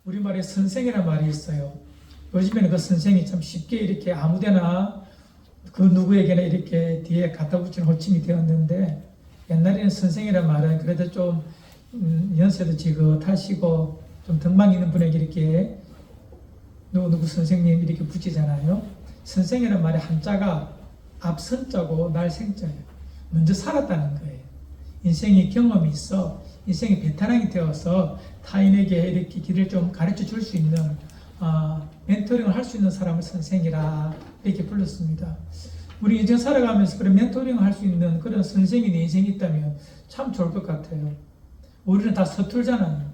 우리말에 선생이라는 말이 있어요. 요즘에는 그 선생이 참 쉽게 이렇게 아무데나 그 누구에게나 이렇게 뒤에 갖다 붙이는 호칭이 되었는데, 옛날에는 선생이라는 말은 그래도 좀 연세도 지긋하시고 좀 덕망 있는 분에게 이렇게 누구 선생님 이렇게 붙이잖아요. 선생이라는 말의 한자가 앞선자고 날생자예요. 먼저 살았다는 거예요. 인생의 경험이 있어 인생의 베테랑이 되어서 타인에게 이렇게 길을 좀 가르쳐 줄 수 있는 멘토링을 할 수 있는 사람을 선생이라 이렇게 불렀습니다. 우리 인생 살아가면서 그런 멘토링을 할 수 있는 그런 선생이 내 인생에 있다면 참 좋을 것 같아요. 우리는 다 서툴잖아요.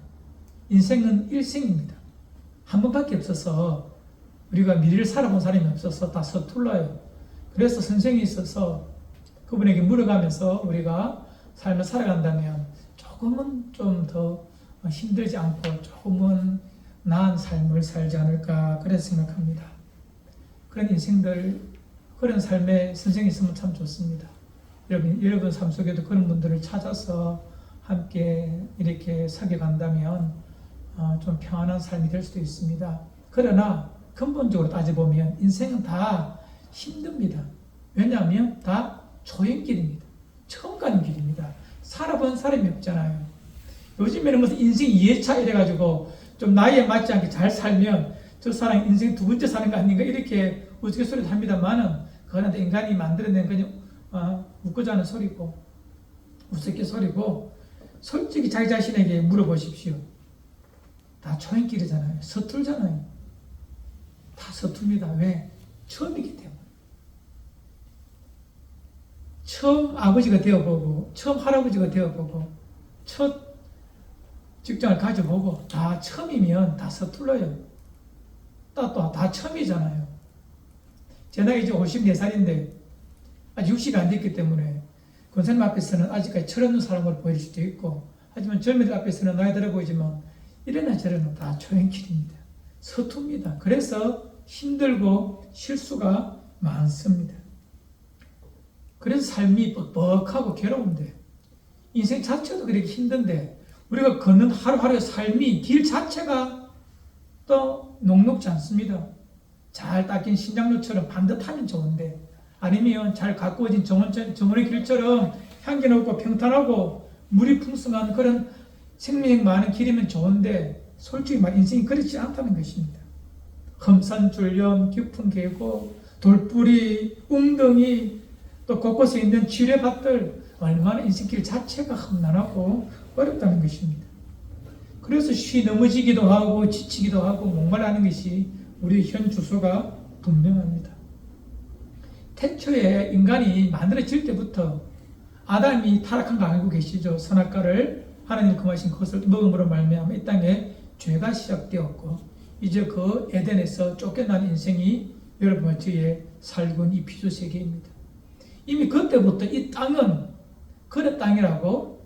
인생은 일생입니다. 한 번밖에 없어서 우리가 미래를 살아본 사람이 없어서 다 서툴러요. 그래서 선생이 있어서 그분에게 물어가면서 우리가 삶을 살아간다면 조금은 좀 더 힘들지 않고 조금은 나은 삶을 살지 않을까 그래서 생각합니다. 그런 인생들, 그런 삶에 선생이 있으면 참 좋습니다. 여러분 삶 속에도 그런 분들을 찾아서 함께 이렇게 사귀어간다면 좀 평안한 삶이 될 수도 있습니다. 그러나 근본적으로 따져보면 인생은 다 힘듭니다. 왜냐하면 다 초행길입니다. 처음 가는 길입니다. 살아본 사람이 없잖아요. 요즘에는 무슨 인생 2회차 이래가지고 좀 나이에 맞지 않게 잘 살면 저 사람 인생 두 번째 사는 거 아닌가 이렇게 우스갯소리도 합니다만은 그거는 인간이 만들어낸 그냥 웃고자는 소리고 우스갯소리고, 솔직히 자기 자신에게 물어보십시오. 다 초행길이잖아요. 서툴잖아요. 다 서툴니다. 왜? 처음이기 때문에. 처음 아버지가 되어보고 처음 할아버지가 되어보고 첫 직장을 가져보고 다 처음이면 다 서툴러요. 다 처음이잖아요. 제 나이 이제 54살인데 아직 60이 안 됐기 때문에 권사님 앞에서는 아직까지 철없는 사람으로 보일 수도 있고, 하지만 젊은이들 앞에서는 나이 들어 보이지만 이래나 저래나 다 초행길입니다. 서툽니다. 그래서 힘들고 실수가 많습니다. 그래서 삶이 뻑뻑하고 괴로운데, 인생 자체도 그렇게 힘든데 우리가 걷는 하루하루의 삶이 길 자체가 또 녹록지 않습니다. 잘 닦인 신장로처럼 반듯하면 좋은데, 아니면 잘 가꾸어진 정원의 길처럼 향기 높고 평탄하고 물이 풍성한 그런 생명 많은 길이면 좋은데, 솔직히 말 인생이 그렇지 않다는 것입니다. 험산줄염, 깊은 계곡, 돌뿌리, 웅덩이, 또 곳곳에 있는 지뢰밭들, 얼마나 인생길 자체가 험난하고 어렵다는 것입니다. 그래서 넘어지기도 하고 지치기도 하고 목말라하는 것이 우리 현 주소가 분명합니다. 태초에 인간이 만들어질 때부터 아담이 타락한 거 알고 계시죠? 선악과를 하나님 금하신 것을 먹음으로 말미암아 이 땅에 죄가 시작되었고, 이제 그 에덴에서 쫓겨난 인생이 여러분과 저의 살고 있는 이 피조 세계입니다. 이미 그때부터 이 땅은 그런 땅이라고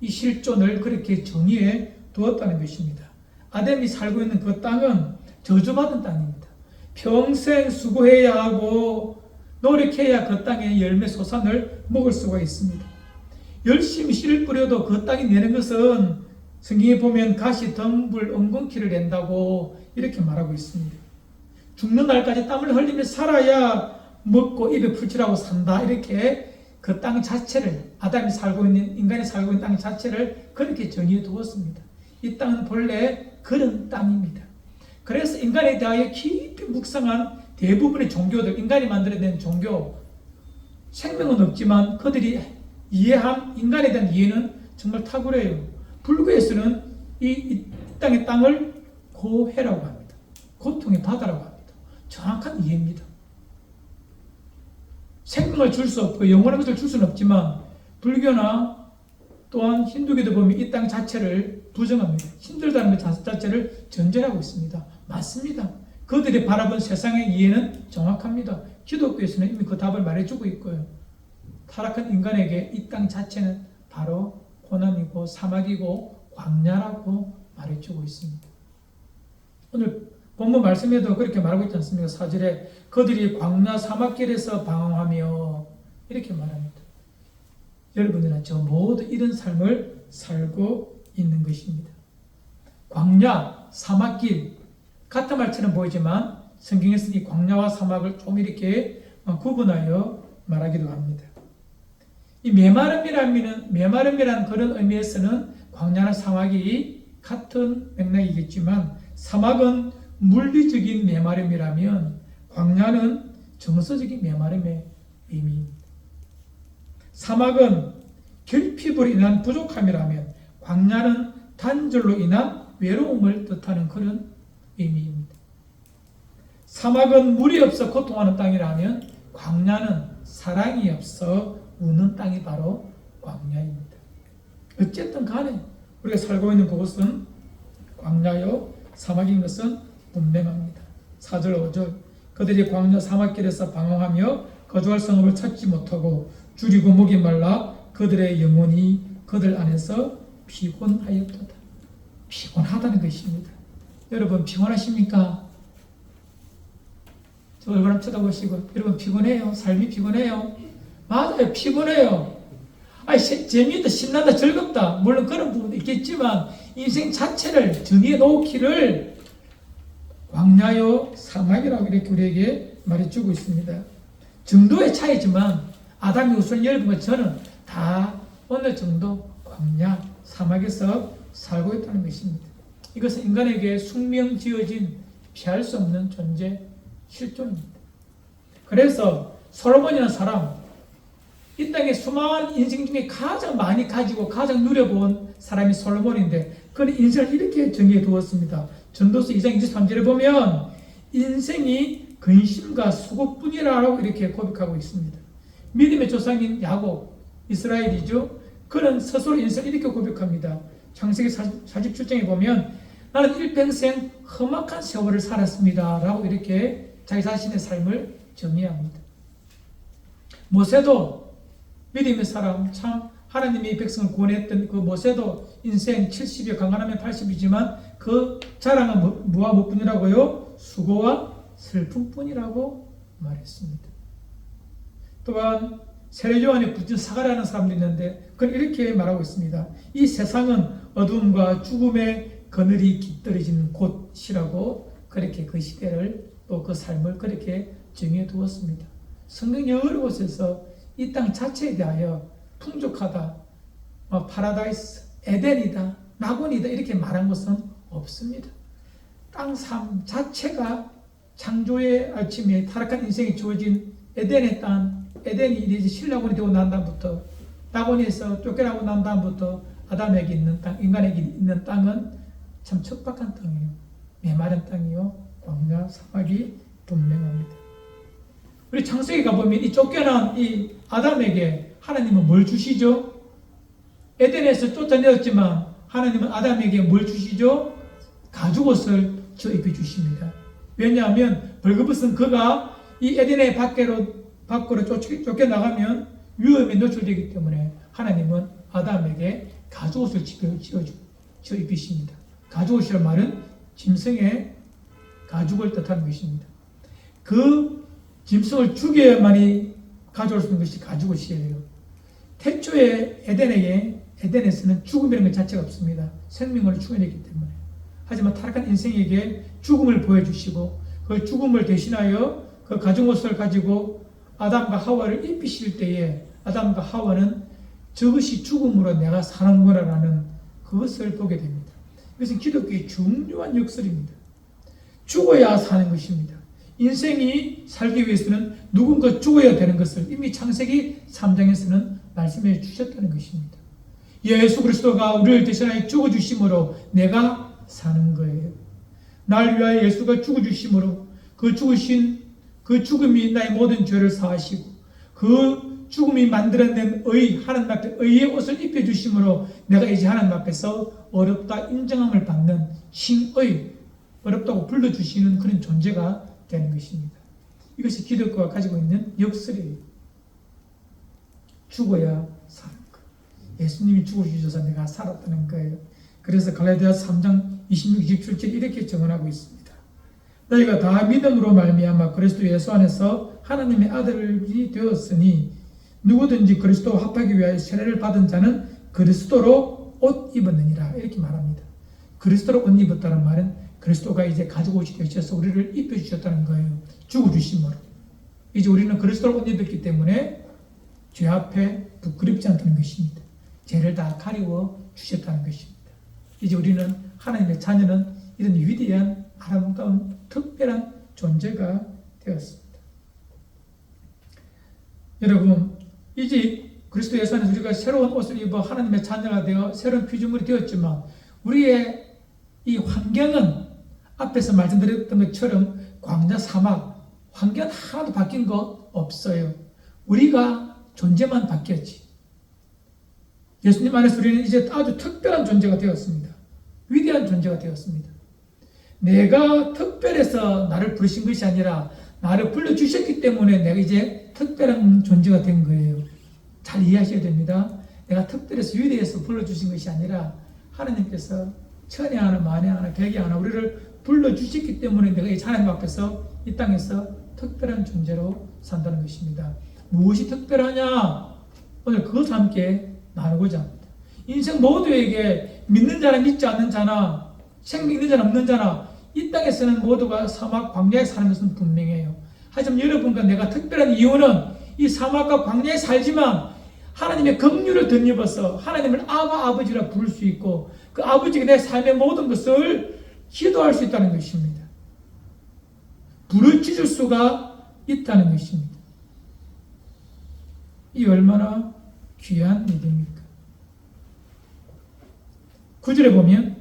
이 실존을 그렇게 정의해 두었다는 것입니다. 아담이 살고 있는 그 땅은 저주받은 땅입니다. 평생 수고해야 하고 노력해야 그 땅의 열매 소산을 먹을 수가 있습니다. 열심히 씨를 뿌려도 그 땅이 내는 것은 성경에 보면 가시, 덩불, 엉겅퀴를 낸다고 이렇게 말하고 있습니다. 죽는 날까지 땀을 흘리며 살아야 먹고 입에 풀칠하고 산다, 이렇게 그 땅 자체를, 아담이 살고 있는, 인간이 살고 있는 땅 자체를 그렇게 정의해 두었습니다. 이 땅은 본래 그런 땅입니다. 그래서 인간에 대하여 깊이 묵상한 대부분의 종교들, 인간이 만들어낸 종교, 생명은 없지만 그들이 이해한 인간에 대한 이해는 정말 탁월해요. 불교에서는 이 땅의 땅을 고해라고 합니다. 고통의 바다라고 합니다. 정확한 이해입니다. 생명을 줄 수 없고 영원한 것을 줄 수는 없지만, 불교나 또한 힌두교도 보면 이 땅 자체를 부정합니다. 힘들다는 것 자체를 전제하고 있습니다. 맞습니다. 그들이 바라본 세상의 이해는 정확합니다. 기독교에서는 이미 그 답을 말해주고 있고요. 타락한 인간에게 이 땅 자체는 바로 고난이고 사막이고 광야라고 말해주고 있습니다. 오늘 본문 말씀에도 그렇게 말하고 있지 않습니까? 4절에 그들이 광야 사막길에서 방황하며 이렇게 말합니다. 여러분들은 저 모두 이런 삶을 살고 있는 것입니다. 광야, 사막길 같은 말처럼 보이지만 성경에서 이 광야와 사막을 좀 이렇게 구분하여 말하기도 합니다. 이 메마름이라는 그런 의미에서는 광야나 사막이 같은 맥락이겠지만 사막은 물리적인 메마름이라면 광야는 정서적인 메마름의 의미입니다. 사막은 결핍으로 인한 부족함이라면 광야는 단절로 인한 외로움을 뜻하는 그런 의미입니다. 사막은 물이 없어 고통하는 땅이라면 광야는 사랑이 없어 우는 땅이 바로 광야입니다. 어쨌든 간에 우리가 살고 있는 그곳은 광야요 사막인 것은 분명합니다. 4절 5절 그들이 광야 사막길에서 방황하며 거주할 성읍을 찾지 못하고 줄이고 목이 말라 그들의 영혼이 그들 안에서 피곤하였도다. 피곤하다는 것입니다. 여러분 피곤하십니까? 저 얼굴 한번 쳐다보시고 여러분 피곤해요? 삶이 피곤해요? 맞아요. 피곤해요. 재미있다, 신난다, 즐겁다. 물론 그런 부분도 있겠지만 인생 자체를 정의해 놓기를 광야요 사막이라고 이렇게 우리에게 말해주고 있습니다. 정도의 차이지만 아담이 우선 넓은 것 저는 다 어느 정도 광야 사막에서 살고 있다는 것입니다. 이것은 인간에게 숙명 지어진 피할 수 없는 존재 실존입니다. 그래서 솔로몬이라는 사람 이 땅에 수많은 인생 중에 가장 많이 가지고 가장 누려본 사람이 솔로몬인데 그는 인생을 이렇게 정의해 두었습니다. 전도서 2장 23절에 보면 인생이 근심과 수고뿐이라고 이렇게 고백하고 있습니다. 믿음의 조상인 야곱, 이스라엘이죠. 그는 스스로 인생을 이렇게 고백합니다. 창세기 47장에 보면 나는 일평생 험악한 세월을 살았습니다 라고 이렇게 자기 자신의 삶을 정의합니다. 모세도 믿음의 사람, 참 하나님이 백성을 구원했던 그 모세도 인생 70여 강간하면 80이지만 그 자랑은 무와 무뿐이라고요? 수고와 슬픔뿐이라고 말했습니다. 또한 세례요한에 붙은 사가랴라는 사람도 있는데 그는 이렇게 말하고 있습니다. 이 세상은 어둠과 죽음의 그늘이 깃들어진 곳이라고 그렇게 그 시대를 또 그 삶을 그렇게 정해 두었습니다. 성경 여러 곳에서 이 땅 자체에 대하여 풍족하다, 파라다이스, 에덴이다, 낙원이다 이렇게 말한 것은 없습니다. 땅 삶 자체가 창조의 아침에 타락한 인생이 주어진 에덴의 땅, 에덴이 이제 신라곤이 되고 난 다음부터 낙원에서 쫓겨나고 난 다음부터 아담에게 있는 땅, 인간에게 있는 땅은 참 척박한 땅이에요. 메마른 땅이요. 광야 사막이 분명합니다. 우리 창세기 가보면 이 쫓겨난 이 아담에게 하나님은 뭘 주시죠? 에덴에서 쫓아내었지만 하나님은 아담에게 뭘 주시죠? 가죽옷을 입혀 주십니다. 왜냐하면 벌거벗은 그가 이 에덴의 밖으로 쫓겨나가면 위험에 노출되기 때문에 하나님은 아담에게 가죽옷을 지어 입히십니다. 가죽옷이란 말은 짐승의 가죽을 뜻하는 것입니다. 그 짐승을 죽여야만이 가져올 수 있는 것이 가죽옷이에요. 태초에 에덴에서는 죽음이라는 것 자체가 없습니다. 생명을 죽여내기 때문에. 하지만 타락한 인생에게 죽음을 보여주시고 그 죽음을 대신하여 그 가죽옷을 가지고 아담과 하와를 입히실 때에 아담과 하와는 저것이 죽음으로 내가 사는구나라는 그것을 보게 됩니다. 이것은 기독교의 중요한 역설입니다. 죽어야 사는 것입니다. 인생이 살기 위해서는 누군가 죽어야 되는 것을 이미 창세기 3장에서는 말씀해 주셨다는 것입니다. 예수 그리스도가 우리를 대신하여 죽어주심으로 내가 사는 거예요. 날 위하여 예수가 죽어주심으로 그 죽음이 나의 모든 죄를 사하시고 그 죽음이 만들어낸 하나님 앞에 의의 옷을 입혀주심으로 내가 이제 하나님 앞에서 어렵다 인정함을 받는 칭의, 어렵다고 불러주시는 그런 존재가 되는 것입니다. 이것이 기독교가 가지고 있는 역설이에요. 죽어야 사는 것. 예수님이 죽어주셔서 내가 살았다는 거예요. 그래서 갈라디아서 3장 26, 27절 이렇게 증언하고 있습니다. 너희가 다 믿음으로 말미암아 그리스도 예수 안에서 하나님의 아들이 되었으니 누구든지 그리스도와 합하기 위하여 세례를 받은 자는 그리스도로 옷 입었느니라 이렇게 말합니다. 그리스도로 옷 입었다는 말은 그리스도가 이제 가지고 오셔서 우리를 입혀주셨다는 거예요. 죽어주심으로. 이제 우리는 그리스도를 옷 입었기 때문에 죄 앞에 부끄럽지 않다는 것입니다. 죄를 다 가리워 주셨다는 것입니다. 이제 우리는 하나님의 자녀는 이런 위대한 아름다운 특별한 존재가 되었습니다. 여러분, 이제 그리스도 예수 안에서 우리가 새로운 옷을 입어 하나님의 자녀가 되어 새로운 피조물이 되었지만 우리의 이 환경은 앞에서 말씀드렸던 것처럼 광야 사막 환경 하나도 바뀐 거 없어요. 우리가 존재만 바뀌었지. 예수님 안에서 우리는 이제 아주 특별한 존재가 되었습니다. 위대한 존재가 되었습니다. 내가 특별해서 나를 부르신 것이 아니라 나를 불러주셨기 때문에 내가 이제 특별한 존재가 된 거예요. 잘 이해하셔야 됩니다. 내가 특별해서 위대해서 불러주신 것이 아니라 하나님께서 천에 하나 만에 하나 객에 하나 우리를 불러주셨기 때문에 내가 이 하나님 앞에서 이 땅에서 특별한 존재로 산다는 것입니다. 무엇이 특별하냐? 오늘 그것과 함께 나누고자 합니다. 인생 모두에게 믿는 자나 믿지 않는 자나 생명 있는 자나 없는 자나 이 땅에서는 모두가 사막 광야에 사는 것은 분명해요. 하지만 여러분과 내가 특별한 이유는 이 사막과 광야에 살지만 하나님의 긍휼을 덧입어서 하나님을 아버지라 부를 수 있고 그 아버지가 내 삶의 모든 것을 기도할 수 있다는 것입니다. 부르짖을 수가 있다는 것입니다. 이 얼마나 귀한 일입니까? 9절에 보면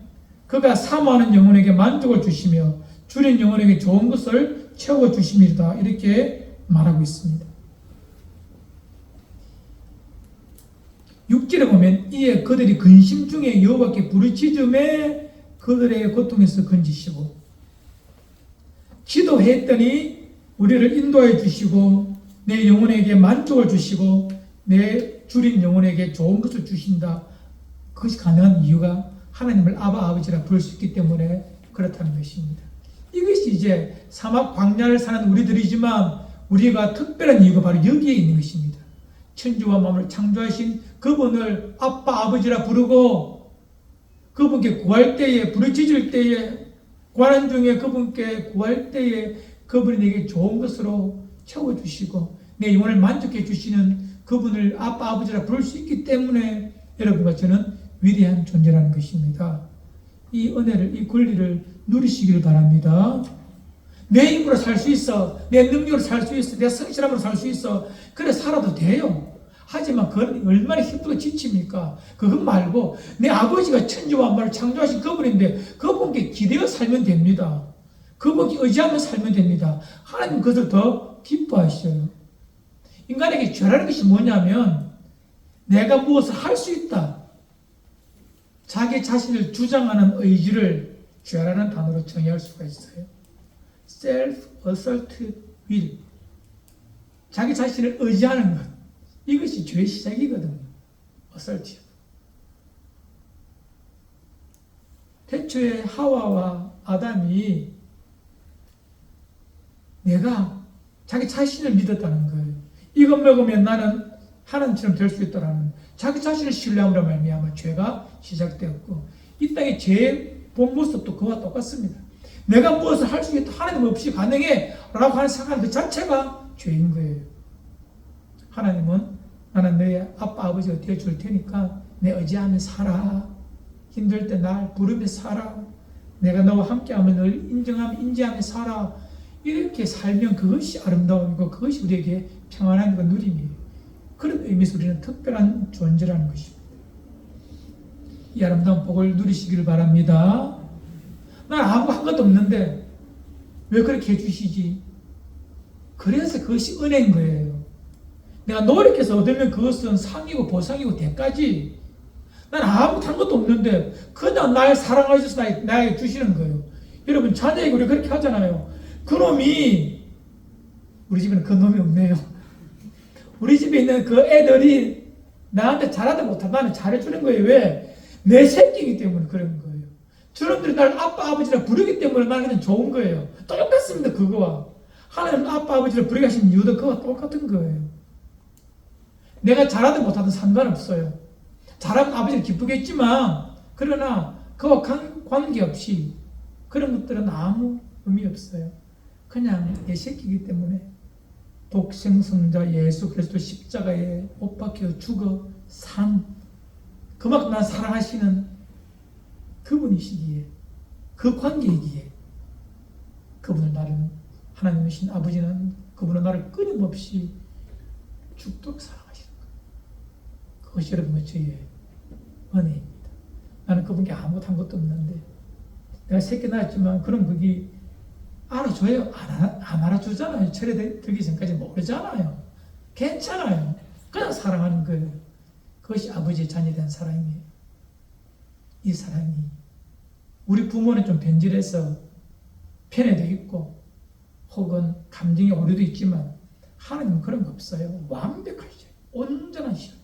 그가 사모하는 영혼에게 만족을 주시며 줄인 영혼에게 좋은 것을 채워주심이다 이렇게 말하고 있습니다. 6절에 보면 이에 그들이 근심 중에 여호와께 부르짖음에 그들의 고통에서 건지시고 기도했더니 우리를 인도해 주시고 내 영혼에게 만족을 주시고 내 줄인 영혼에게 좋은 것을 주신다. 그것이 가능한 이유가 하나님을 아버지라 부를 수 있기 때문에 그렇다는 것입니다. 이것이 이제 사막 광야를 사는 우리들이지만 우리가 특별한 이유가 바로 여기에 있는 것입니다. 천지와 만물을 창조하신 그분을 아버지라 부르고 그분께 구할 때에 부르짖을 때에 구하는 중에 그분께 구할 때에 그분이 내게 좋은 것으로 채워주시고 내 영혼을 만족해 주시는 그분을 아버지라 부를 수 있기 때문에 여러분과 저는 위대한 존재라는 것입니다. 이 은혜를 이 권리를 누리시길 바랍니다. 내 힘으로 살 수 있어. 내 능력으로 살 수 있어. 내 성실함으로 살 수 있어. 그래 살아도 돼요. 하지만 그건 얼마나 힘들고 지칩니까? 그것 말고 내 아버지가 천지와 만물을 창조하신 그분인데 그분께 기대어 살면 됩니다. 그분께 의지하며 살면 됩니다. 하나님 그것을 더 기뻐하셔요. 인간에게 죄라는 것이 뭐냐면 내가 무엇을 할 수 있다. 자기 자신을 주장하는 의지를 죄라는 단어로 정의할 수가 있어요. self-asserted will. 자기 자신을 의지하는 것. 이것이 죄의 시작이거든요. assertive. 태초에 하와와 아담이 내가 자기 자신을 믿었다는 거예요. 이것 먹으면 나는 하나님처럼 될 수 있다라는 자기 자신을 신뢰함으로 말미암아 죄가 시작되었고 이 땅의 죄의 본 모습도 그와 똑같습니다. 내가 무엇을 할 수 있다 하나님 없이 가능해 라고 하는 생각 그 자체가 죄인 거예요. 하나님은 나는 너의 아버지가 되어줄 테니까 내 의지하며 살아. 힘들 때 날 부르며 살아. 내가 너와 함께하면 널 인정하며 인지하며 살아. 이렇게 살면 그것이 아름다움이고 그것이 우리에게 평안함과 누림이에요. 그런 의미에서 우리는 특별한 존재라는 것입니다. 이 아름다운 복을 누리시기를 바랍니다. 난 아무 한 것도 없는데 왜 그렇게 해주시지? 그래서 그것이 은혜인 거예요. 내가 노력해서 얻으면 그것은 상이고 보상이고 대가지. 난 아무것도 한 것도 없는데 그냥 날 사랑하셔서 나에게 주시는 거예요. 여러분 자녀에게 우리 그렇게 하잖아요. 그놈이 우리 집에는 그 놈이 없네요. 우리 집에 있는 그 애들이 나한테 잘하다 못하면 나는 잘해주는 거예요. 왜? 내 새끼이기 때문에 그런 거예요. 저놈들이 날 아버지라 부르기 때문에 나는 그냥 좋은 거예요. 똑같습니다. 그거와 하나님 아버지라 부르게 하신 이유도 그거와 똑같은 거예요. 내가 잘하든 못하든 상관없어요. 잘하면 아버지를 기쁘겠지만 그러나 그와 관계없이 그런 것들은 아무 의미 없어요. 그냥 내 새끼이기 때문에 독생성자 예수 그리스도 십자가에 못 박혀 죽어 산 그만큼 난 사랑하시는 그분이시기에 그 관계이기에 그분을 나를 하나님이신 아버지는 그분은 나를 끊임없이 죽도록 사랑하시는 거예요. 그것이 여러분의 저의 은혜입니다. 나는 그분께 아무것도 한 것도 없는데 내가 새끼 낳았지만 그럼 그게 알아줘요? 안 알아주잖아요. 철에 들기 전까지 모르잖아요. 괜찮아요. 그냥 사랑하는 거예요. 그것이 아버지의 자녀된 사랑이에요. 이 사랑이 우리 부모는 좀 변질해서 편애도 있고 혹은 감정의 오류도 있지만 하나님은 그런 거 없어요. 완벽하시죠. 온전하시죠.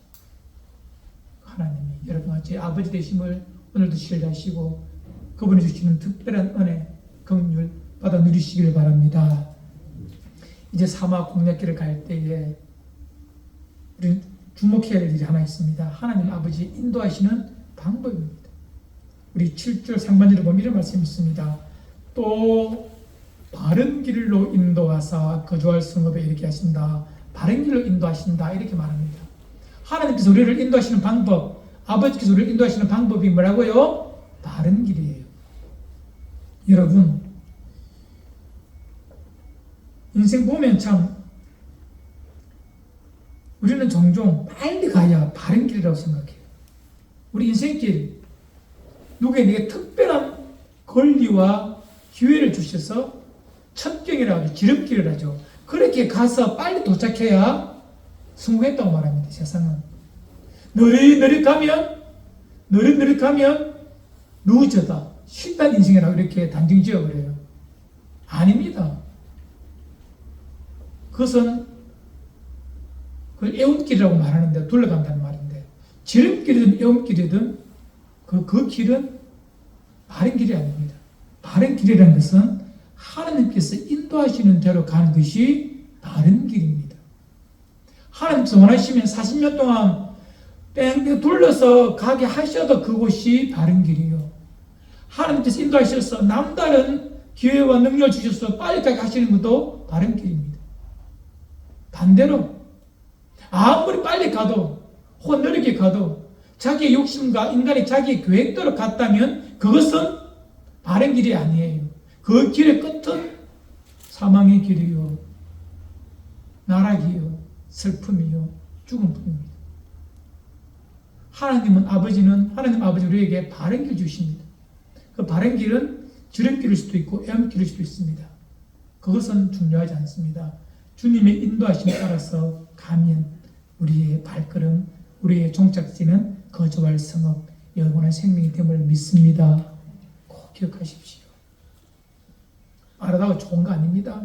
하나님이 여러분과 제 아버지 되심을 오늘도 신뢰하시고 그분이 주시는 특별한 은혜, 긍휼 받아 누리시기를 바랍니다. 이제 사막 공략길을 갈 때에 우리 주목해야 할 일이 하나 있습니다. 하나님 아버지 인도하시는 방법입니다. 우리 7절 상반절을 보면 이런 말씀이 있습니다. 또 바른 길로 인도하사 거주할 성읍에 이렇게 하신다. 바른 길로 인도하신다. 이렇게 말합니다. 하나님께서 우리를 인도하시는 방법, 아버지께서 우리를 인도하시는 방법이 뭐라고요? 바른 길이에요. 여러분 인생 보면 참 우리는 종종 빨리 가야 바른 길이라고 생각해요. 우리 인생길 누구에게 특별한 권리와 기회를 주셔서 첩경이라고 하죠. 지름길을 하죠. 그렇게 가서 빨리 도착해야 성공했다고 말합니다. 세상은 느릿느릿 가면 늦어다. 쉽단 인생이라고 이렇게 단정 지어버려요. 아닙니다. 그것은 그걸 애운길이라고 말하는데 둘러간다는 말인데 지름길이든 애운길이든 그 길은 바른 길이 아닙니다. 바른 길이라는 것은 하나님께서 인도하시는 대로 가는 것이 바른 길입니다. 하나님께서 원하시면 40년 동안 뺑뺑 둘러서 가게 하셔도 그곳이 바른 길이에요. 하나님께서 인도하셔서 남다른 기회와 능력을 주셔서 빨리 가게 하시는 것도 바른 길입니다. 반대로 아무리 빨리 가도 혹은 느리게 가도 자기의 욕심과 인간의 자기의 계획대로 갔다면 그것은 바른 길이 아니에요. 그 길의 끝은 사망의 길이요, 나락이요, 슬픔이요, 죽음뿐입니다. 하나님 아버지 우리에게 바른 길 주십니다. 그 바른 길은 지름길일 수도 있고 애엄길일 수도 있습니다. 그것은 중요하지 않습니다. 주님의 인도하심에 따라서 가면 우리의 발걸음, 우리의 종착지는 거주할 성읍, 영원한 생명이 됨을 믿습니다. 꼭 기억하십시오. 빠르다고 좋은 거 아닙니다.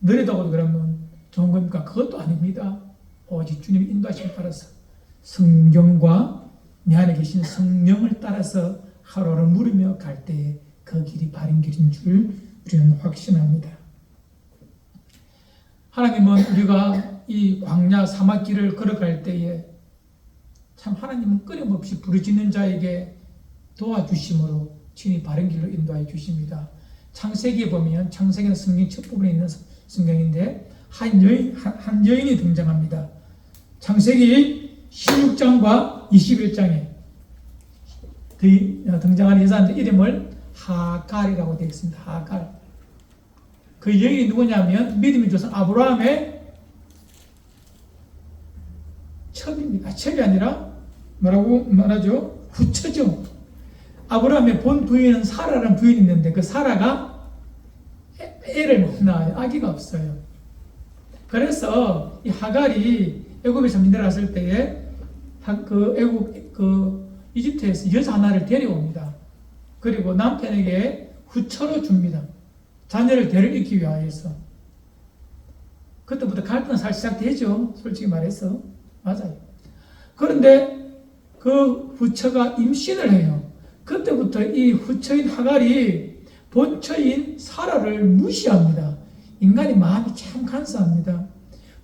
느리다고 그러면 좋은 겁니까? 그것도 아닙니다. 오직 주님의 인도하심에 따라서 성경과 내 안에 계신 성령을 따라서 하루를 물으며 갈 때에 그 길이 바른 길인 줄 우리는 확신합니다. 하나님은 우리가 이 광야 사막길을 걸어갈 때에 참 하나님은 끊임없이 부르짖는 자에게 도와주심으로 친히 바른 길로 인도하여 주십니다. 창세기에 보면 창세기는 성경 첫 부분에 있는 성경인데 한 여인이 등장합니다. 창세기 16장과 21장에 등장하는 여자인데 이름을 하갈이라고 되어 있습니다. 하갈. 그 여인이 누구냐면 믿음의 조상 아브라함의 첩입니다. 첩이 아니라 뭐라고 말하죠? 후처죠. 아브라함의 본 부인은 사라라는 부인이 있는데 그 사라가 애를 못 낳아요. 아기가 없어요. 그래서 이 하갈이 애굽에 잠진들어갔을 때에 이집트에서 여자 하나를 데려옵니다. 그리고 남편에게 후처로 줍니다. 자녀를 데려있기 위하여서. 그때부터 갈등은 살 시작되죠. 솔직히 말해서. 맞아요. 그런데 그 후처가 임신을 해요. 그때부터 이 후처인 하갈이 본처인 사라를 무시합니다. 인간의 마음이 참 간사합니다.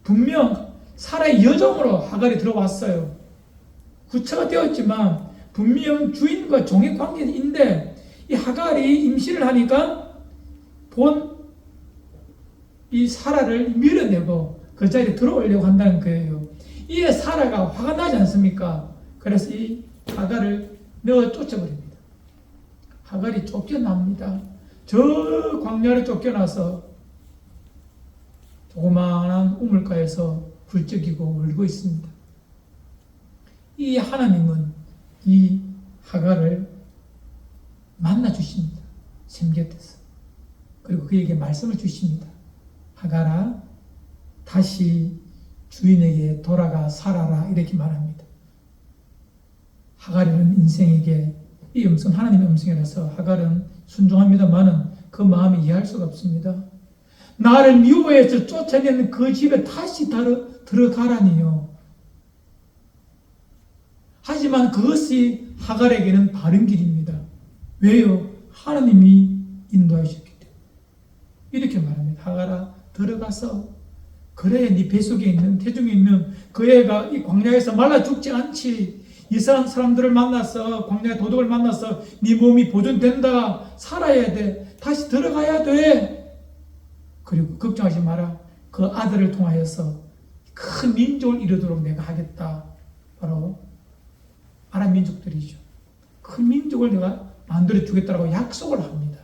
분명 사라의 여종으로 하갈이 들어왔어요. 후처가 되었지만 분명 주인과 종의 관계인데 이 하갈이 임신을 하니까 본 이 사라를 밀어내고 그 자리에 들어오려고 한다는 거예요. 이에 사라가 화가 나지 않습니까? 그래서 이 하갈을 넣어 쫓아버립니다. 하갈이 쫓겨납니다. 저 광야를 쫓겨나서 조그마한 우물가에서 굴적이고 울고 있습니다. 이 하나님은 이 하갈을 만나 주십니다. 샘 곁에서. 그리고 그에게 말씀을 주십니다. 하갈아, 다시 주인에게 돌아가 살아라, 이렇게 말합니다. 하갈이는 인생에게 이 음성, 하나님의 음성이라서 하갈은 순종합니다만은 그 마음이 이해할 수가 없습니다. 나를 미워해서 쫓아내는 그 집에 다시 들어가라니요. 하지만 그것이 하갈에게는 바른 길입니다. 왜요? 하나님이 인도하셨기 때문에. 이렇게 말합니다. 하갈아, 들어가서 그래, 네 뱃속에 있는, 태중에 있는 그 애가 이 광야에서 말라 죽지 않지. 이상한 사람들을 만나서, 광야의 도둑을 만나서 네 몸이 보존된다. 살아야 돼. 다시 들어가야 돼. 그리고 걱정하지 마라. 그 아들을 통하여서 큰 민족을 이루도록 내가 하겠다. 바로 아랍 민족들이죠. 큰 민족을 내가 만들어 주겠다라고 약속을 합니다.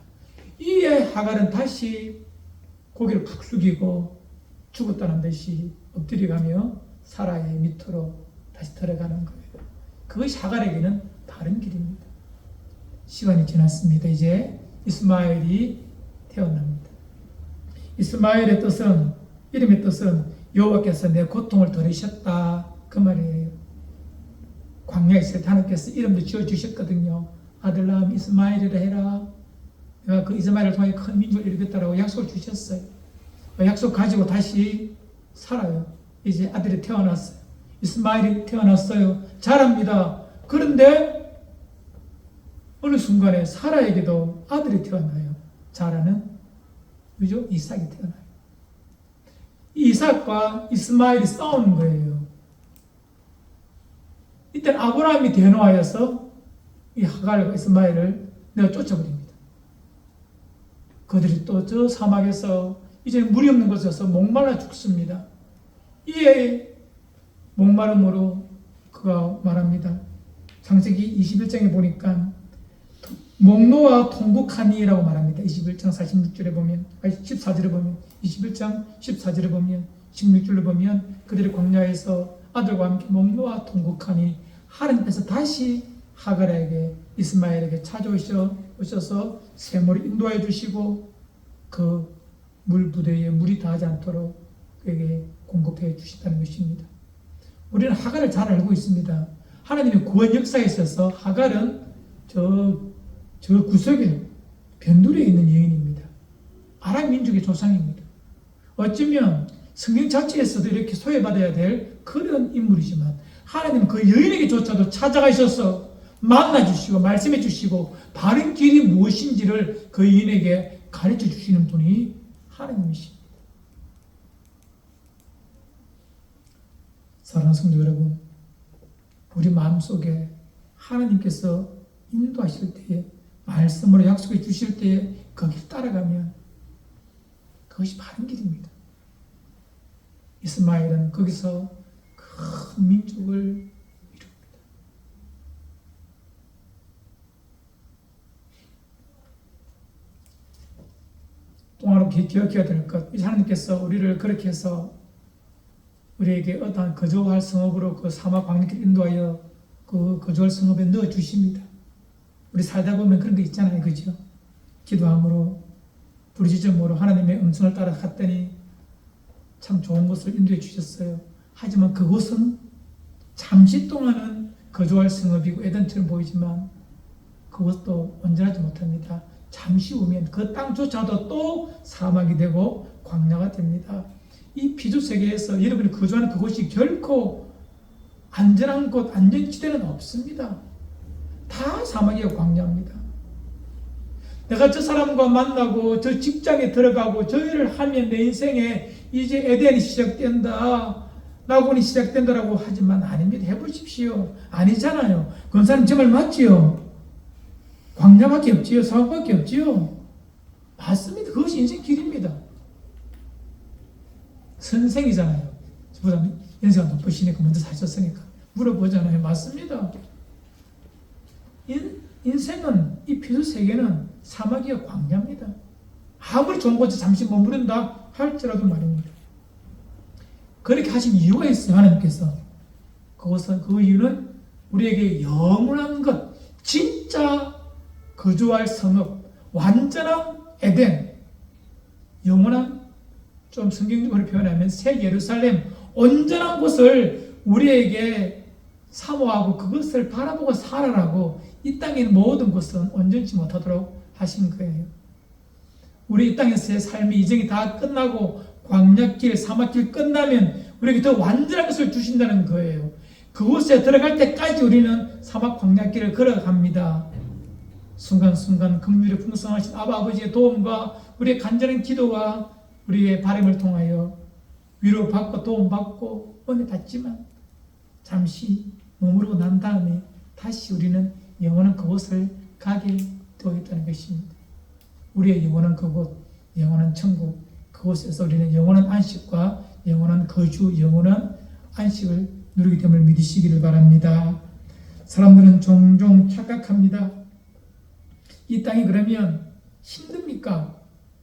이에 하갈은 다시 고개를 푹 숙이고 죽었다는 듯이 엎드려가며 사라의 밑으로 다시 들어가는 거예요. 그것이 하갈에게는 다른 길입니다. 시간이 지났습니다. 이제 이스마엘이 태어납니다. 이스마엘의 뜻은, 이름의 뜻은 여호와께서 내 고통을 들으셨다, 그 말이에요. 광야에 있을 때 하나님께서 이름도 지어주셨거든요. 아들 낳음 이스마엘이라 해라. 내가 그 이스마엘을 통해 큰 민족을 이루겠다라고 약속을 주셨어요. 그 약속 가지고 다시 살아요. 이제 아들이 태어났어요. 이스마엘이 태어났어요. 자랍니다. 그런데 어느 순간에 사라에게도 아들이 태어나요. 자라는 그죠? 이삭이 태어나요. 이 이삭과 이스마엘이 싸우는 거예요. 이때 아브라함이 대노하여서 이 하갈과 이스마엘을 내가 쫓아버립니다. 그들이 또 저 사막에서 이제 물이 없는 곳에서 목말라 죽습니다. 이에 목마름으로 그가 말합니다. 창세기 21장에 보니까 목노아 통곡하니라고 말합니다. 21장 46절에 보면, 14절에 보면, 21장 14절에 보면, 16절에 보면 그들이 광야에서 아들과 함께 목노아 통곡하니 하나님께서 다시 하갈에게 이스마엘에게 찾아오셔서 샘으로 인도해 주시고 그 물부대에 물이 닿지 않도록 그에게 공급해 주신다는 것입니다. 우리는 하갈을 잘 알고 있습니다. 하나님의 구원 역사에 있어서 하갈은 저 구석에 변두리에 있는 여인입니다. 아랍 민족의 조상입니다. 어쩌면 성경 자체에서도 이렇게 소외받아야 될 그런 인물이지만 하나님은 그 여인에게조차도 찾아가셔서 만나주시고 말씀해 주시고 바른 길이 무엇인지를 그 여인에게 가르쳐 주시는 분이 하나님이십니다. 사랑하는 성도 여러분, 우리 마음속에 하나님께서 인도하실 때에 말씀으로 약속해 주실 때에 거기를 따라가면 그것이 바른 길입니다. 이스마엘은 거기서 큰 민족을 이룹니다. 또 하나 기억해야 될 것, 하나님께서 우리를 그렇게 해서 우리에게 어떠한 거주할 성읍으로 그 사막 광야길 인도하여 그 거주할 성읍에 넣어 주십니다. 우리 살다 보면 그런 게 있잖아요, 그죠? 기도함으로 부르짖음으로 하나님의 음성을 따라 갔더니 참 좋은 곳을 인도해 주셨어요. 하지만 그곳은 잠시 동안은 거주할 성읍이고 에덴처럼 보이지만 그것도 온전하지 못합니다. 잠시 후면 그 땅조차도 또 사막이 되고 광야가 됩니다. 이 피조 세계에서 여러분이 거주하는 그곳이 결코 안전한 곳, 안전지대는 없습니다. 다 사막이고 광야입니다. 내가 저 사람과 만나고 저 직장에 들어가고 저 일을 하면 내 인생에 이제 에덴이 시작된다, 낙원이 시작된다라고 하지만 아닙니다. 해보십시오. 아니잖아요. 권사님 정말 맞지요? 광야밖에 없지요. 사막밖에 없지요. 맞습니다. 그것이 인생 길입니다. 선생이잖아요. 저보다 연세가 높으시니까 먼저 사셨으니까 물어보잖아요. 맞습니다. 인생은, 이 피조 세계는 사막이요 광야입니다. 아무리 좋은 곳에 잠시 머무른다 할지라도 말입니다. 그렇게 하신 이유가 있어요. 하나님께서. 그것은, 그 이유는 우리에게 영원한 것, 진짜 거주할 성읍, 완전한 에덴, 영원한, 좀 성경적으로 표현하면 새 예루살렘, 온전한 곳을 우리에게 사모하고 그것을 바라보고 살아라고, 이 땅에 있는 모든 것은 온전치 못하도록 하신 거예요. 우리 이 땅에서의 삶이 이정이 다 끝나고 광야길, 사막길 끝나면 우리에게 더 완전한 것을 주신다는 거예요. 그곳에 들어갈 때까지 우리는 사막 광야길을 걸어갑니다. 순간순간 긍휼이 풍성하신 아버지의 도움과 우리의 간절한 기도와 우리의 바람을 통하여 위로받고 도움받고 은혜 받지만 잠시 머무르고 난 다음에 다시 우리는 영원한 그곳을 가게 되어 있다는 것입니다. 우리의 영원한 그곳, 영원한 천국, 그곳에서 우리는 영원한 안식과 영원한 거주, 영원한 안식을 누리게 됨을 믿으시기를 바랍니다. 사람들은 종종 착각합니다. 이 땅이 그러면 힘듭니까?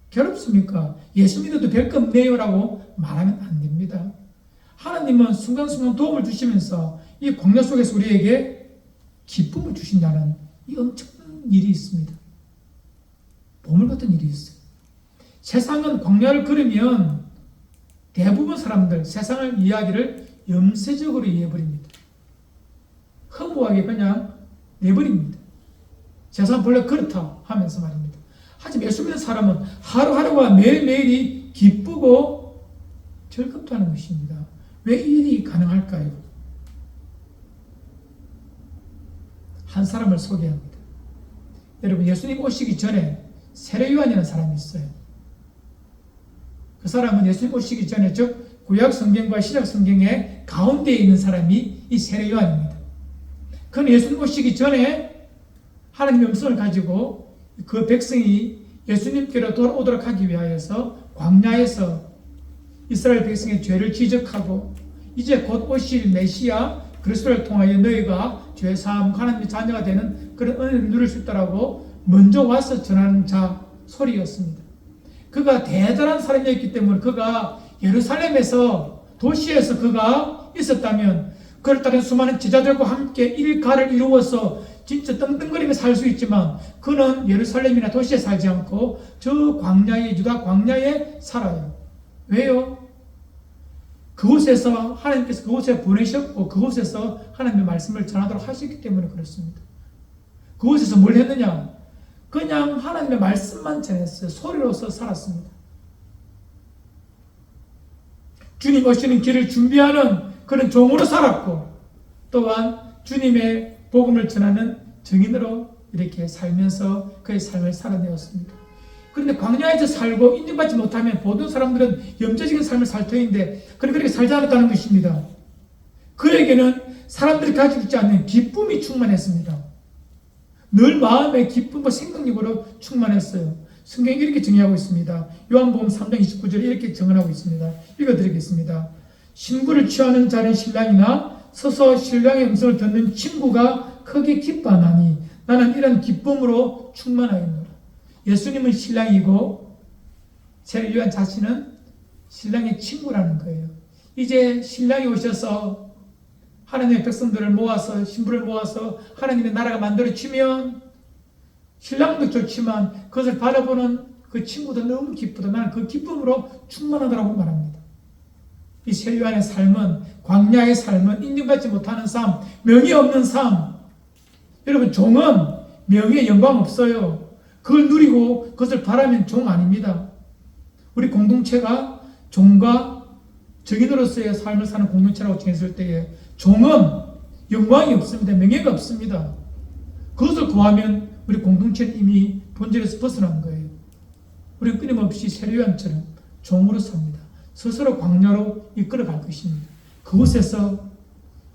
괴롭습니까? 예수 믿어도 별거 없네요 라고 말하면 안 됩니다. 하나님은 순간순간 도움을 주시면서 이 광야 속에서 우리에게 기쁨을 주신다는 이 엄청난 일이 있습니다. 보물 같은 일이 있어요. 세상은 광야를 걸으면 대부분 사람들 세상을 이야기를 염세적으로 이해해버립니다. 허무하게 그냥 내버립니다. 세상은 본래 그렇다 하면서 말입니다. 하지만 예수 믿는 사람은 하루하루가 매일매일이 기쁘고 즐겁다는 것입니다. 왜 이 일이 가능할까요? 한 사람을 소개합니다. 여러분, 예수님 오시기 전에 세례요한이라는 사람이 있어요. 그 사람은 예수님 오시기 전에, 즉 구약 성경과 신약 성경의 가운데에 있는 사람이 이 세례요한입니다. 그는 예수님 오시기 전에 하나님의 음성을 가지고 그 백성이 예수님께로 돌아오도록 하기 위하여서 광야에서 이스라엘 백성의 죄를 지적하고 이제 곧 오실 메시아 그리스도를 통하여 너희가 죄사함 하나님의 자녀가 되는 그런 은혜를 누릴 수 있다라고 먼저 와서 전하는 자 소리였습니다. 그가 대단한 사람이었기 때문에 그가 예루살렘에서 도시에서 그가 있었다면 그를 따른 수많은 제자들과 함께 일가를 이루어서 진짜 떵떵거리며 살 수 있지만 그는 예루살렘이나 도시에 살지 않고 저 광야에, 유다 광야에 살아요. 왜요? 그곳에서 하나님께서 그곳에 보내셨고 그곳에서 하나님의 말씀을 전하도록 하셨기 때문에 그렇습니다. 그곳에서 뭘 했느냐? 그냥 하나님의 말씀만 전했어요. 소리로서 살았습니다. 주님 오시는 길을 준비하는 그런 종으로 살았고 또한 주님의 복음을 전하는 증인으로 이렇게 살면서 그의 삶을 살아내었습니다. 그런데 광야에서 살고 인정받지 못하면 모든 사람들은 영적인 삶을 살 터인데 그렇게 살지 않았다는 것입니다. 그에게는 사람들이 가지고 있지 않는 기쁨이 충만했습니다. 늘 마음의 기쁨과 생명력으로 충만했어요. 성경이 이렇게 정의하고 있습니다. 요한복음 3장 29절에 이렇게 정언하고 있습니다. 읽어드리겠습니다. 신부를 취하는 자는 신랑이나 서서 신랑의 음성을 듣는 친구가 크게 기뻐하나니 나는 이런 기쁨으로 충만하였노라. 예수님은 신랑이고 세례요한 자신은 신랑의 친구라는 거예요. 이제 신랑이 오셔서 하나님의 백성들을 모아서 신부를 모아서 하나님의 나라가 만들어지면 신랑도 좋지만 그것을 바라보는 그 친구도 너무 기쁘다. 나는 그 기쁨으로 충만하다고 말합니다. 이 세례요한의 삶은 광야의 삶은 인정받지 못하는 삶, 명예 없는 삶. 여러분 종은 명예에 영광 없어요. 그걸 누리고 그것을 바라면 종 아닙니다. 우리 공동체가 종과 적인으로서의 삶을 사는 공동체라고 정했을 때에 종은 영광이 없습니다. 명예가 없습니다. 그것을 구하면 우리 공동체는 이미 본질에서 벗어난 거예요. 우리는 끊임없이 세례요한처럼 종으로 삽니다. 스스로 광야로 이끌어갈 것입니다. 그곳에서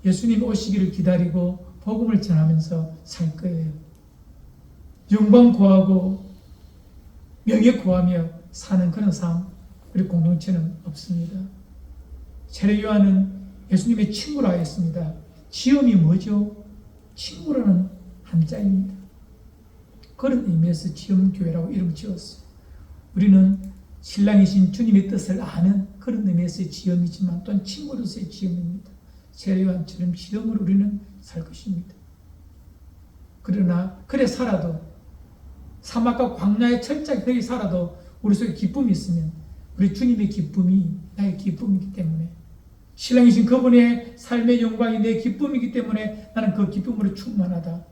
예수님 오시기를 기다리고 복음을 전하면서 살 거예요. 영광 구하고 명예 구하며 사는 그런 삶, 우리 공동체는 없습니다. 세례 요한은 예수님의 친구라 했습니다. 지음이 뭐죠? 친구라는 한자입니다. 그런 의미에서 지음교회라고 이름 지었어요. 우리는 신랑이신 주님의 뜻을 아는 그런 의미에서의 지음이지만 또한 친구로서의 지음입니다. 세례 요한처럼 지음으로 우리는 살 것입니다. 그러나 그래 살아도 사막과 광야의 철저하게 그리 살아도 우리 속에 기쁨이 있으면 우리 주님의 기쁨이 나의 기쁨이기 때문에 신랑이신 그분의 삶의 영광이 내 기쁨이기 때문에 나는 그 기쁨으로 충만하다.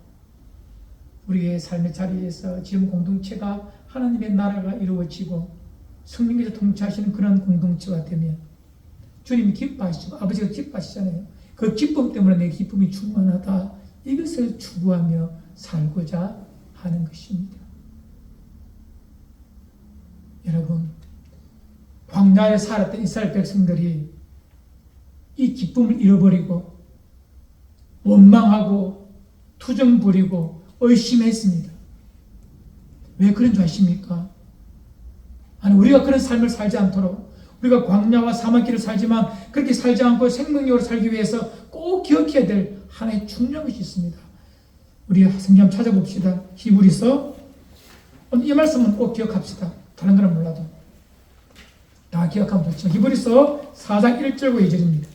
우리의 삶의 자리에서 지금 공동체가 하나님의 나라가 이루어지고 성령께서 통치하시는 그런 공동체가 되면 주님이 기뻐하시고 아버지가 기뻐하시잖아요. 그 기쁨 때문에 내 기쁨이 충만하다. 이것을 추구하며 살고자 하는 것입니다. 여러분, 광야에 살았던 이스라엘 백성들이 이 기쁨을 잃어버리고 원망하고 투정 부리고 의심했습니다. 왜 그런 줄 아십니까? 아니, 우리가 그런 삶을 살지 않도록 우리가 광야와 사막길을 살지만 그렇게 살지 않고 생명력으로 살기 위해서 꼭 기억해야 될 하나의 중요한 것이 있습니다. 우리 성경 한번 찾아봅시다. 히브리서. 이 말씀은 꼭 기억합시다. 다른 거는 몰라도 다 기억하면 좋죠. 히브리서 4장 1절과 2절입니다.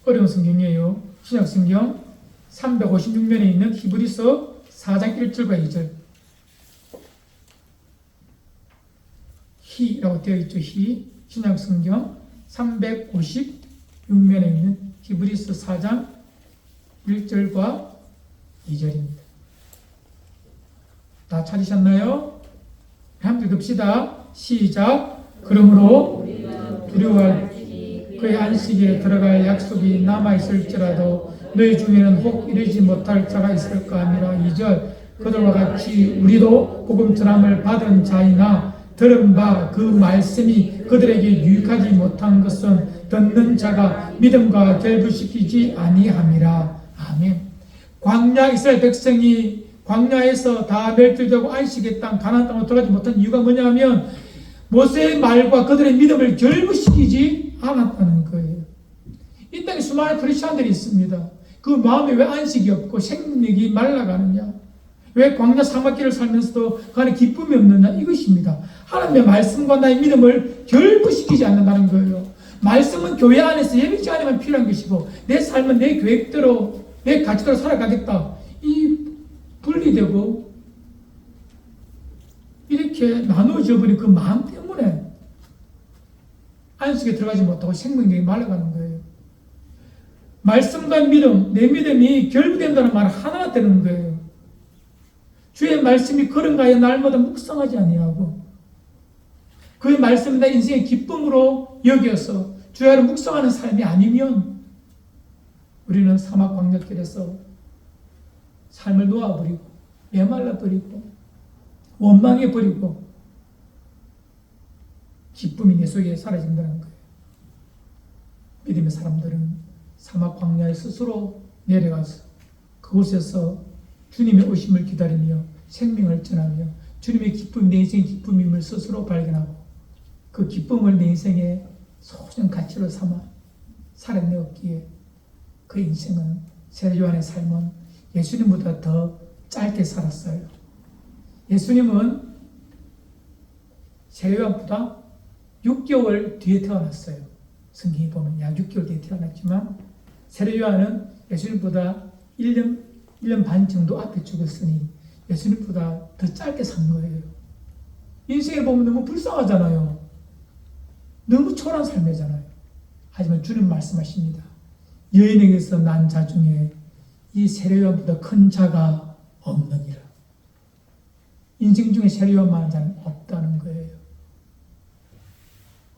어려운 성경이에요. 신약 성경 356면에 있는 히브리서 4장 1절과 2절. 히라고 되어 있죠. 히. 신약 성경 356면에 있는 히브리서 4장 1절과 2절입니다. 다 찾으셨나요? 한번 읽읍시다. 시작. 그러므로 두려워할 그의 안식에 들어갈 약속이 남아있을지라도 너희 중에는 혹 이르지 못할 자가 있을까 하니라. 2절. 그들과 같이 우리도 복음 전함을 받은 자이나 들은 바 그 말씀이 그들에게 유익하지 못한 것은 듣는 자가 믿음과 결부시키지 아니함이라. 아멘. 광야 이스라엘 백성이 광야에서 다 멸절되고 안식의 땅 가나안 땅으로 돌아가지 못한 이유가 뭐냐면 모세의 말과 그들의 믿음을 결부시키지 않았다는 거예요. 이 땅에 수많은 크리스천들이 있습니다. 그 마음에 왜 안식이 없고 생명력이 말라가느냐? 왜 광야 사막길을 살면서도 그 안에 기쁨이 없느냐? 이것입니다. 하나님의 말씀과 나의 믿음을 결부시키지 않는다는 거예요. 말씀은 교회 안에서 예배지 안에만 필요한 것이고 내 삶은 내 계획대로 내 가치대로 살아가겠다. 이 분리되고 이렇게 나누어져 버린 그 마음 때문에 안식에 들어가지 못하고 생명력이 말라가는 거예요. 말씀과 믿음, 내 믿음이 결부된다는 말 하나가 되는 거예요. 주의 말씀이 그런가에 날마다 묵상하지 아니하고 그의 말씀이 내 인생의 기쁨으로 여겨서 주의 아를 묵상하는 삶이 아니면 우리는 사막 광야길에서 삶을 놓아버리고 메말라버리고 원망해버리고 기쁨이 내 속에 사라진다는 거예요. 믿음의 사람들은 사막 광야에 스스로 내려가서 그곳에서 주님의 오심을 기다리며 생명을 전하며 주님의 기쁨이 내 인생의 기쁨임을 스스로 발견하고 그 기쁨을 내 인생의 소중한 가치로 삼아 살아내었기에 그 인생은 세례 요한의 삶은 예수님보다 더 짧게 살았어요. 예수님은 세례 요한보다 6개월 뒤에 태어났어요. 성경에 보면 약 6개월 뒤에 태어났지만 세례 요한은 예수님보다 1년 반 정도 앞에 죽었으니 예수님보다 더 짧게 산 거예요. 인생에 보면 너무 불쌍하잖아요. 너무 초라한 삶이잖아요. 하지만 주님 말씀하십니다. 여인에게서 난 자 중에 이 세례 요한보다 큰 자가 없느니라. 인생 중에 세례 요한만한 자는 없다는 거예요.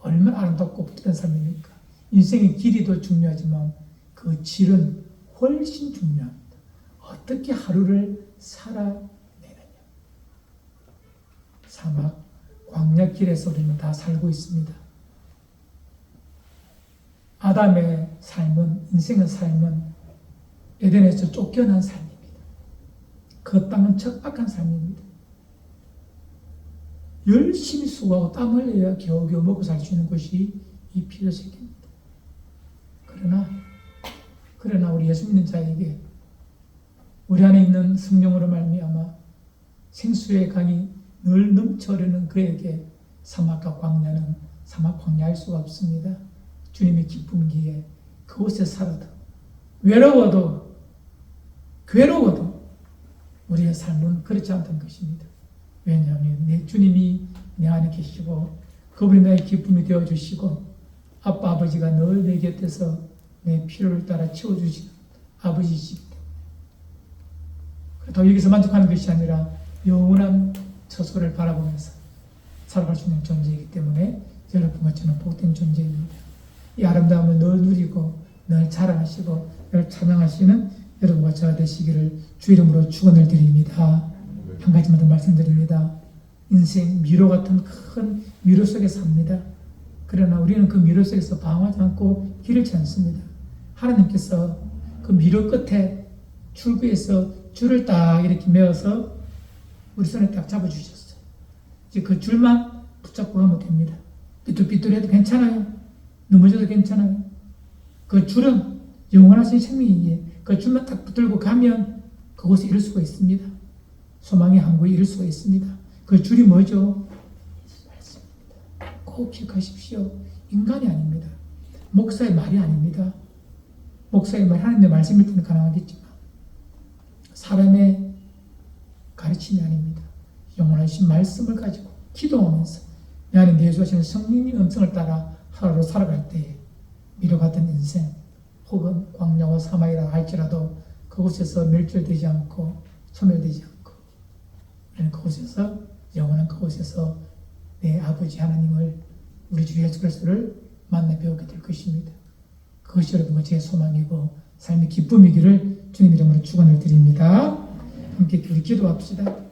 얼마나 아름답고 복된 삶입니까? 인생의 길이도 중요하지만 그 질은 훨씬 중요합니다. 어떻게 하루를 살아내느냐. 사막, 광야 길에서 우리는 다 살고 있습니다. 아담의 삶은, 인생의 삶은 에덴에서 쫓겨난 삶입니다. 그 땅은 척박한 삶입니다. 열심히 수고하고 땀 흘려야 겨우겨우 먹고 살 수 있는 것이 이 필요색입니다. 그러나 우리 예수 믿는 자에게 우리 안에 있는 성령으로 말미암아 생수의 강이 늘 넘쳐 흐르는 그에게 사막과 광야는 사막 광야할 수가 없습니다. 주님의 기쁨기에 그곳에 살아도 외로워도 괴로워도 우리의 삶은 그렇지 않다는 것입니다. 왜냐하면 내 주님이 내 안에 계시고 그분이 나의 기쁨이 되어주시고 아빠 아버지가 늘 내 곁에서 내 필요를 따라 채워주시는 아버지이십니다. 그렇다고 여기서 만족하는 것이 아니라 영원한 처소를 바라보면서 살아갈 수 있는 존재이기 때문에 여러분과 저는 복된 존재입니다. 이 아름다움을 늘 누리고 늘 자랑하시고 늘 찬양하시는 여러분과 저가 되시기를 주 이름으로 축원을 드립니다. 한 가지만 더 말씀드립니다. 인생 미로 같은 큰 미로 속에 삽니다. 그러나 우리는 그 미로 속에서 방황하지 않고 길을 찾습니다. 하나님께서 그 미로 끝에 출구에서 줄을 딱 이렇게 메어서 우리 손에 딱 잡아주셨어요. 이제 그 줄만 붙잡고 가면 됩니다. 삐뚤삐뚤해도 괜찮아요. 넘어져도 괜찮아요. 그 줄은 영원하신 생명이기에 그 줄만 딱 붙들고 가면 그곳에 이룰 수가 있습니다. 소망의 항구에 이룰 수가 있습니다. 그 줄이 뭐죠? 말씀입니다. 꼭 기억하십시오. 인간이 아닙니다. 목사의 말이 아닙니다. 목사의 말, 하나님의 말씀일 때는 가능하겠지만 사람의 가르침이 아닙니다. 영원하신 말씀을 가지고 기도하면서 내 안에 내주하시는 성령의 음성을 따라 하루로 살아갈 때에 미뤄갔던 인생 혹은 광야와 사막이라 할지라도 그곳에서 멸절되지 않고 소멸되지 않고 우리는 그곳에서 영원한 그곳에서 내 아버지 하나님을 우리 주 예수 그리스도를 만나 배우게 될 것입니다. 그것이 여러분과 제 소망이고 삶의 기쁨이기를 주님 이름으로 축원을 드립니다. 함께 우리 기도합시다.